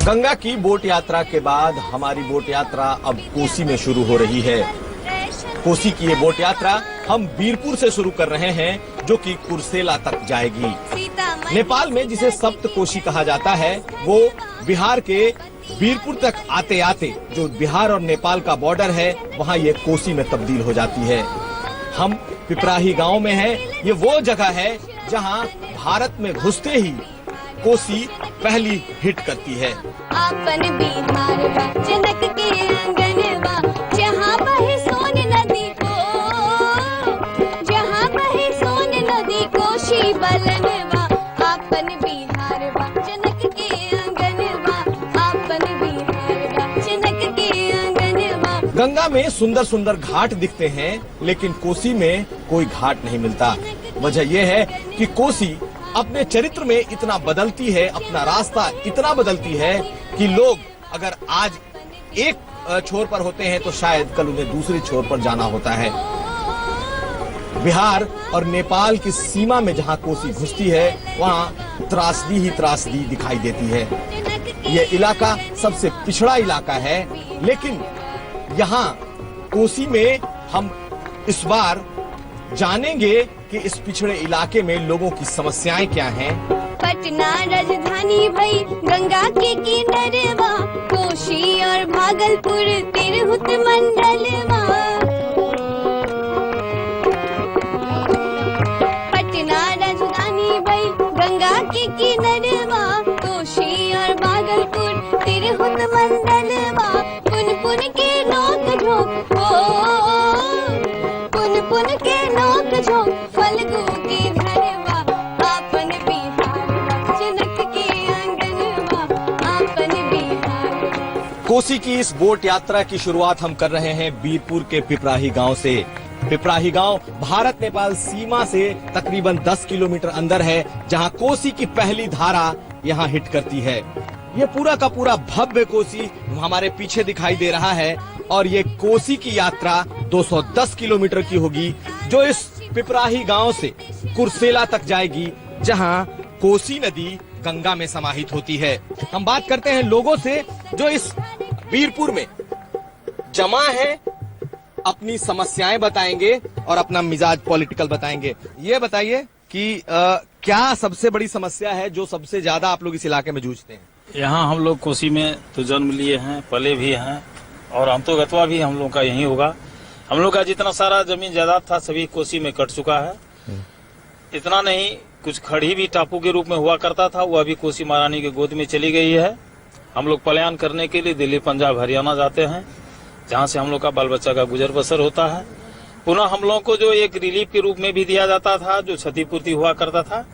गंगा की बोट यात्रा के बाद हमारी बोट यात्रा अब कोसी में शुरू हो रही है। कोसी की ये बोट यात्रा हम बीरपुर से शुरू कर रहे हैं, जो कि कुर्सेला तक जाएगी। नेपाल में जिसे सप्त कोशी कहा जाता है, वो बिहार के बीरपुर तक आते आते जो बिहार और नेपाल का बॉर्डर है, वहाँ ये कोसी में तब्दील हो जाती है। हम पिपराही गांव में हैं। ये वो जगह है जहां भारत में घुसते ही कोसी पहली हिट करती है। आपन बिहार बा जनक के आंगनवा, जहाँ बहे सोन नदी को, जहाँ बहे सोन नदी कोशी बलनवा। आपन बिहार बा जनक के आंगनवा, आपन बिहार बा जनक के आंगनवा। गंगा में सुंदर सुंदर घाट दिखते हैं, लेकिन कोसी में कोई घाट नहीं मिलता। वजह यह है कि कोसी अपने चरित्र में इतना बदलती है, अपना रास्ता इतना बदलती है कि लोग अगर आज एक छोर पर होते हैं तो शायद कल उन्हें दूसरे छोर पर जाना होता है। बिहार और नेपाल की सीमा में जहां कोसी घुसती है, वहां त्रासदी ही त्रासदी दिखाई देती है। ये इलाका सबसे पिछड़ा इलाका है, लेकिन यहाँ कोसी में हम इस बार जानेंगे कि इस पिछड़े इलाके में लोगों की समस्याएं क्या हैं। पटना राजधानी भई गंगा के किनारवा, कोशी और भागलपुर तिरहुत मंडलवा। पटना राजधानी भई गंगा के किनारवा, कोशी और भागलपुर तिरहुत मंडलवा। पुन पुन के नोक झोंक पुन के नोक झोंक फल्गु की धरवा। आपन बिहार बा जनक के आंगनवा, आपन बिहार। कोसी की इस बोट यात्रा की शुरुआत हम कर रहे हैं बीरपुर के पिपराही गांव से। पिपराही गांव भारत नेपाल सीमा से तकरीबन 10 किलोमीटर अंदर है, जहां कोसी की पहली धारा यहां हिट करती है। ये पूरा का पूरा भव्य कोसी हमारे पीछे दिखाई दे रहा है, और ये कोसी की यात्रा 210 किलोमीटर की होगी, जो इस पिपराही गांव से कुर्सेला तक जाएगी, जहां कोसी नदी गंगा में समाहित होती है। हम बात करते हैं लोगों से जो इस बीरपुर में जमा है, अपनी समस्याएं बताएंगे और अपना मिजाज पॉलिटिकल बताएंगे। ये बताइए कि क्या सबसे बड़ी समस्या है जो सबसे ज्यादा आप लोग इस इलाके में जूझते हैं? यहाँ हम लोग कोसी में तो जन्म लिए हैं, पले भी हैं, और हम तो गतवा भी हम लोग का यही होगा। हम लोग का जितना सारा जमीन जायदाद था सभी कोसी में कट चुका है। इतना नहीं, कुछ खड़ी भी टापू के रूप में हुआ करता था, वो अभी कोसी महारानी के गोद में चली गई है। हम लोग पलायन करने के लिए दिल्ली, पंजाब, हरियाणा जाते हैं, जहाँ से हम लोग का बाल बच्चा का गुजर बसर होता है। पुनः हम लोग को जो एक रिलीफ के रूप में भी दिया जाता था, जो क्षतिपूर्ति हुआ करता था,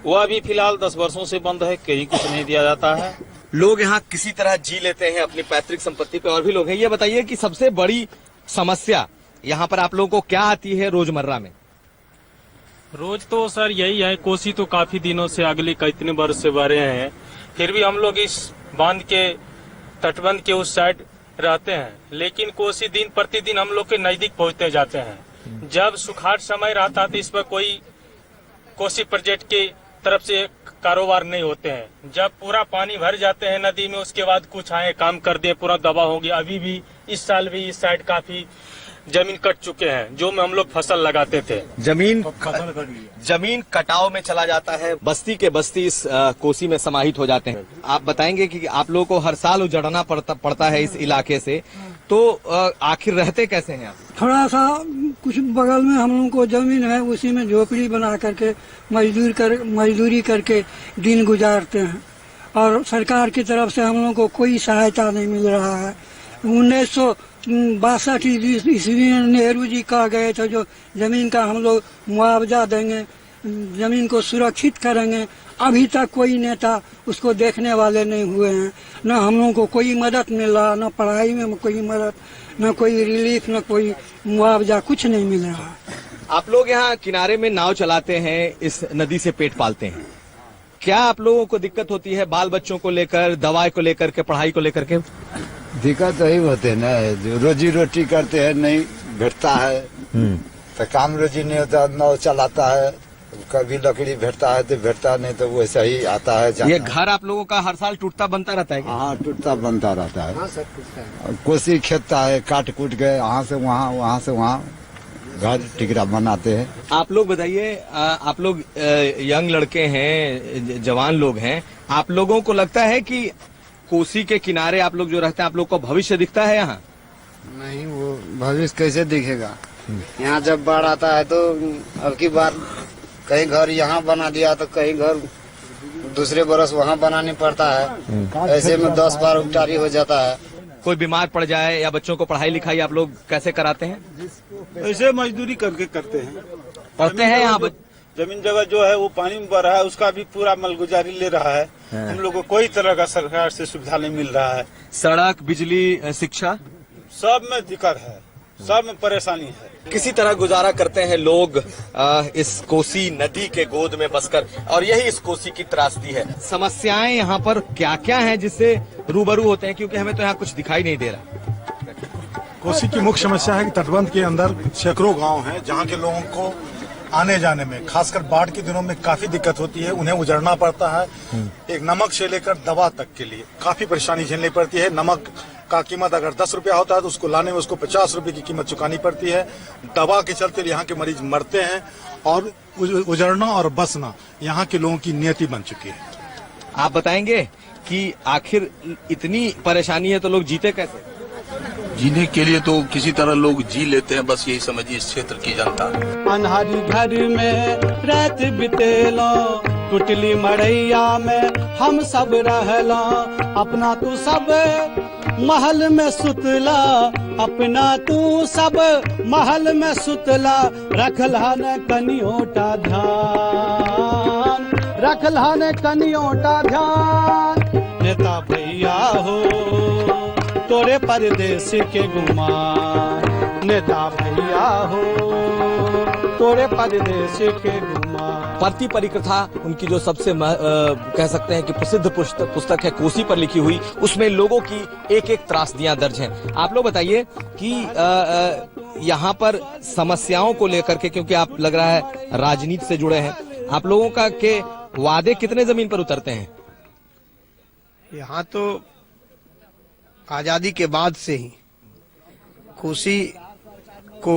वो अभी फिलहाल 10 वर्षों से बंद है, कहीं कुछ नहीं दिया जाता है। लोग यहाँ किसी तरह जी लेते हैं अपनी पैतृक संपत्ति पे, और भी लोग हैं। ये बताइए कि सबसे बड़ी समस्या यहाँ पर आप लोगों को क्या आती है रोजमर्रा में? रोज तो सर यही है, कोसी तो काफी दिनों से अगले कितने वर्ष से बह रहे हैं, फिर भी हम लोग इस बांध के तटबंध के उस साइड रहते हैं, लेकिन कोसी दिन प्रतिदिन हम लोग के नजदीक पहुँचते जाते हैं। जब सुखाड़ समय रहता है तो इस पर कोई कोसी प्रोजेक्ट की तरफ से कारोबार नहीं होते हैं। जब पूरा पानी भर जाते हैं नदी में, उसके बाद कुछ आए काम कर दिए, पूरा दबा हो गया। अभी भी इस साल भी इस साइड काफी जमीन कट चुके हैं, जो में हम लोग फसल लगाते थे। जमीन कटाव में चला जाता है, बस्ती के बस्ती इस कोसी में समाहित हो जाते हैं। आप बताएंगे कि आप लोगों को हर साल उजड़ना पड़ता है इस इलाके से, तो आखिर रहते कैसे हैं आप? थोड़ा सा कुछ बगल में हम लोगों को जमीन है, उसी में झोपड़ी बना करके मजदूरी करके दिन गुजारते हैं, और सरकार की तरफ से हम लोगों को कोई सहायता नहीं मिल रहा है। 1962 ईस्वी में नेहरू जी कह गए थे जो जमीन का हम लोग मुआवजा देंगे, जमीन को सुरक्षित करेंगे। अभी तक कोई नेता उसको देखने वाले नहीं हुए हैं। न हम लोगों को कोई मदद मिल रहा, न पढ़ाई में कोई मदद, न कोई रिलीफ, न कोई मुआवजा, कुछ नहीं मिल रहा। आप लोग यहाँ किनारे में नाव चलाते हैं, इस नदी से पेट पालते हैं, क्या आप लोगों को दिक्कत होती है बाल बच्चों को लेकर, दवाई को लेकर के, पढ़ाई को लेकर के? दिक्कत वही होते है ना, जो रोजी रोटी करते हैं नहीं घटता है, तो काम रोजी नहीं होता, नाव चलाता है, कभी लकड़ी भेटता है तो भेटता, नहीं तो वैसा ही आता है जाता ये है। घर आप लोगों का हर साल टूटता बनता रहता है क्या? हाँ, टूटता बनता रहता है। और कोसी खेतता है, काट कूट गए, यहाँ से वहाँ, वहाँ से वहाँ घर टिकरा बनाते हैं। आप लोग बताइए, आप लोग यंग लड़के हैं, जवान लोग हैं, आप लोगों को लगता है कि कोसी के किनारे आप लोग जो रहते हैं, आप लोग को भविष्य दिखता है यहाँ? नहीं, वो भविष्य कैसे दिखेगा? यहाँ जब बाढ़ आता है तो अब की बार कहीं घर यहाँ बना दिया तो कहीं घर दूसरे बरस वहाँ बनाने पड़ता है। ऐसे में 10 बार उल्टारी हो जाता है। कोई बीमार पड़ जाए या बच्चों को पढ़ाई लिखाई आप लोग कैसे कराते हैं? ऐसे मजदूरी करके करते हैं। पढ़ते हैं यहाँ जमीन जगह जो है वो पानी में बह रहा है, उसका भी पूरा मलगुजारी ले रहा है। हम लोग को कोई तरह का सरकार से सुविधा नहीं मिल रहा है। सड़क, बिजली, शिक्षा, सब में दिक्कत है, सब में परेशानी है। किसी तरह गुजारा करते हैं लोग इस कोसी नदी के गोद में बसकर, और यही इस कोसी की त्रासदी है। समस्याएं यहाँ पर क्या क्या हैं जिससे रूबरू होते हैं, क्योंकि हमें तो यहाँ कुछ दिखाई नहीं दे रहा। कोसी की मुख्य समस्या है कि तटबंध के अंदर सैकड़ों गांव हैं जहां के लोगों को आने जाने में, खासकर बाढ़ के दिनों में काफी दिक्कत होती है। उन्हें उजड़ना पड़ता है। एक नमक से लेकर दवा तक के लिए काफी परेशानी झेलनी पड़ती है। नमक का कीमत अगर 10 रुपया होता है तो उसको लाने में उसको 50 रुपए की कीमत चुकानी पड़ती है। दवा के चलते यहाँ के मरीज मरते हैं और उजड़ना और बसना यहाँ के लोगों की नियति बन चुकी है। आप बताएंगे कि आखिर इतनी परेशानी है तो लोग जीते कैसे? जीने के लिए तो किसी तरह लोग जी लेते हैं, बस यही समझिए इस क्षेत्र की जनता। अन्हारी घर में रात बितेलो, टुटली मड़ैया में हम सब रहला, अपना तू सब महल में सुतला, अपना तू सब महल में सुतला, रखला न कनियोटा ध्यान, रखला न कनियोटा ध्यान। नेता भैया हो तोरे परदेश के गुमान, नेता भैया हो तोरे परदेश के गुमान। परती परिकथा उनकी जो सबसे कह सकते हैं कि प्रसिद्ध पुस्तक है, कोसी पर लिखी हुई, उसमें लोगों की एक एक त्रासदियां दर्ज हैं। आप लोग बताइए कि यहाँ पर समस्याओं को लेकर के, क्योंकि आप लग रहा है राजनीति से जुड़े हैं, आप लोगों का के वादे कितने जमीन पर उतरते हैं? यहाँ तो आजादी के बाद से ही कोसी को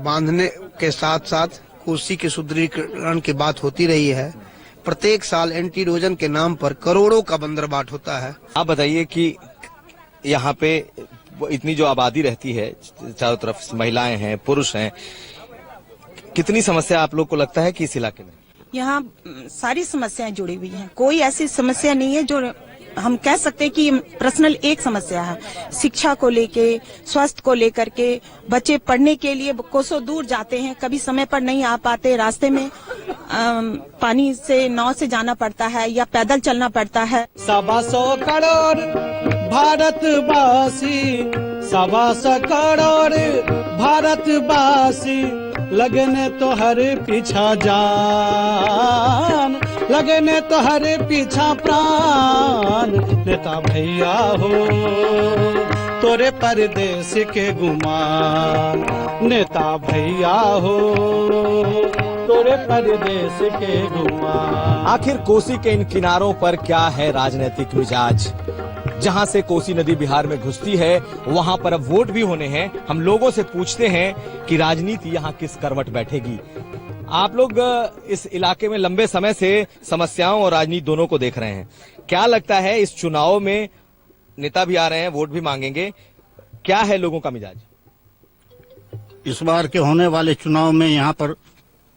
बांधने के साथ साथ कोसी के सुदृढ़ीकरण की बात होती रही है। प्रत्येक साल एंटी इरोजन के नाम पर करोड़ों का बंदरबाट होता है। आप बताइए कि यहाँ पे इतनी जो आबादी रहती है, चारों तरफ महिलाएं हैं, पुरुष हैं, कितनी समस्या आप लोग को लगता है कि इस इलाके में? यहाँ सारी समस्याएं जुड़ी हुई हैं। कोई ऐसी समस्या नहीं है जो हम कह सकते हैं कि पर्सनल एक समस्या है। शिक्षा को लेके, स्वास्थ्य को लेकर के, बच्चे पढ़ने के लिए कोसों दूर जाते हैं, कभी समय पर नहीं आ पाते, रास्ते में पानी से नाव से जाना पड़ता है या पैदल चलना पड़ता है। 125 करोड़ भारतवासी, 125 करोड़ भारतवासी, लगने तो हर पीछा जान, लगने तो हर पीछा प्राण। नेता भैया हो तोरे परदेश के गुमान, नेता भैया हो तोरे परदेश के गुमान। आखिर कोसी के इन किनारों पर क्या है राजनीतिक मिजाज? जहां से कोसी नदी बिहार में घुसती है वहां पर अब वोट भी होने हैं। हम लोगों से पूछते हैं कि राजनीति यहां किस करवट बैठेगी। आप लोग इस इलाके में लंबे समय से समस्याओं और राजनीति दोनों को देख रहे हैं। क्या लगता है इस चुनाव में नेता भी आ रहे हैं, वोट भी मांगेंगे, क्या है लोगों का मिजाज? इस बार के होने वाले चुनाव में यहाँ पर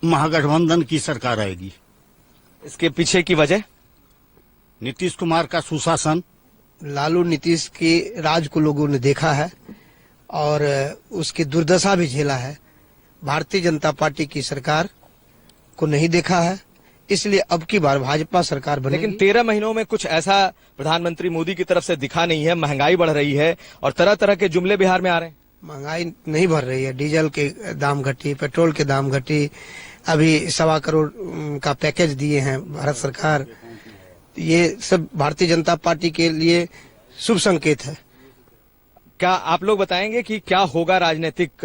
महागठबंधन की सरकार आएगी। इसके पीछे की वजह? नीतीश कुमार का सुशासन, लालू नीतीश के राज को लोगों ने देखा है और उसकी दुर्दशा भी झेला है। भारतीय जनता पार्टी की सरकार को नहीं देखा है, इसलिए अब की बार भाजपा सरकार बनेगी। लेकिन 13 महीनों में कुछ ऐसा प्रधानमंत्री मोदी की तरफ से दिखा नहीं है। महंगाई बढ़ रही है और तरह तरह के जुमले बिहार में आ रहे हैं। महंगाई नहीं बढ़ रही है, डीजल के दाम घटी, पेट्रोल के दाम घटी, अभी 1.25 करोड़ का पैकेज दिए हैं भारत सरकार। ये सब भारतीय जनता पार्टी के लिए शुभ संकेत है। क्या आप लोग बताएंगे कि क्या होगा राजनीतिक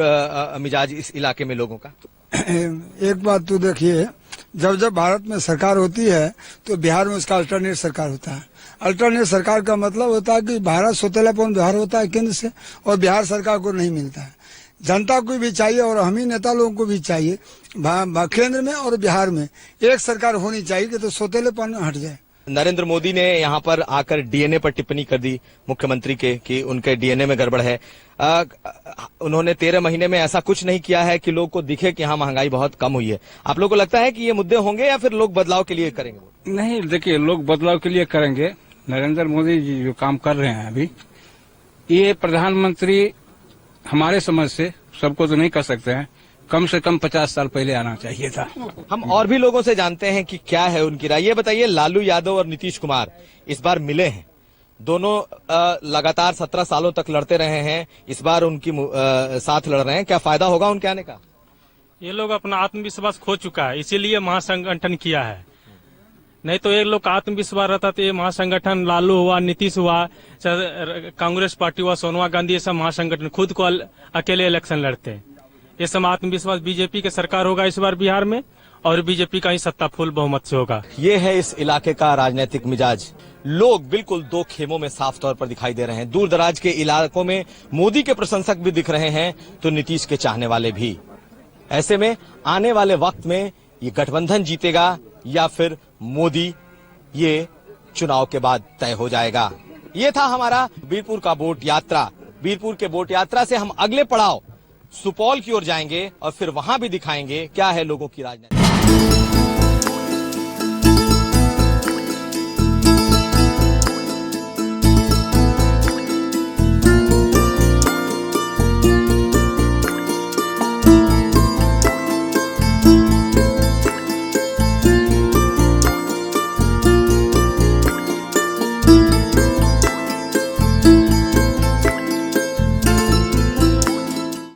मिजाज इस इलाके में लोगों का? एक बात तो देखिए, जब जब भारत में सरकार होती है तो बिहार में उसका अल्टरनेट सरकार होता है। अल्टरनेट सरकार का मतलब होता है कि भारत सौतेलापन बिहार होता है केंद्र से, और बिहार सरकार को नहीं मिलता है। जनता को भी चाहिए और हम ही नेता लोगों को भी चाहिए, केंद्र में और बिहार में एक सरकार होनी चाहिए कि तो सौतेलेपन हट जाए। नरेंद्र मोदी ने यहाँ पर आकर डीएनए पर टिप्पणी कर दी मुख्यमंत्री के कि उनके डीएनए में गड़बड़ है। उन्होंने 13 महीने में ऐसा कुछ नहीं किया है कि लोग को दिखे कि हाँ महंगाई बहुत कम हुई है। आप लोग को लगता है कि ये मुद्दे होंगे या फिर लोग बदलाव के लिए करेंगे? नहीं, देखिए, लोग बदलाव के लिए करेंगे। नरेंद्र मोदी जी जो काम कर रहे हैं अभी, ये प्रधानमंत्री हमारे समझ से सबको तो नहीं कर सकते हैं, कम से कम 50 साल पहले आना चाहिए था। हम और भी लोगों से जानते हैं कि क्या है उनकी राय। ये बताइए, लालू यादव और नीतीश कुमार इस बार मिले हैं, दोनों लगातार 17 सालों तक लड़ते रहे हैं, इस बार उनकी साथ लड़ रहे हैं, क्या फायदा होगा उनके आने का? ये लोग अपना आत्मविश्वास खो चुका है, इसीलिए महासंगठन किया है। नहीं तो एक लोग का आत्मविश्वास रहता तो ये महासंगठन, लालू हुआ, नीतीश हुआ, कांग्रेस पार्टी हुआ, सोनिया गांधी, ये सब महासंगठन खुद को अकेले इलेक्शन लड़ते हैं। ये सब आत्मविश्वास बीजेपी के सरकार होगा इस बार बिहार में, और बीजेपी का ही सत्ता फुल बहुमत से होगा। ये है इस इलाके का राजनीतिक मिजाज। लोग बिल्कुल दो खेमों में साफ तौर पर दिखाई दे रहे हैं। दूर दराज के इलाकों में मोदी के प्रशंसक भी दिख रहे हैं तो नीतीश के चाहने वाले भी। ऐसे में आने वाले वक्त में ये गठबंधन जीतेगा या फिर मोदी, ये चुनाव के बाद तय हो जाएगा। ये था हमारा बीरपुर का बोट यात्रा। बीरपुर के बोट यात्रा से हम अगले पड़ाव सुपौल की ओर जाएंगे और फिर वहां भी दिखाएंगे क्या है लोगों की राजनीति।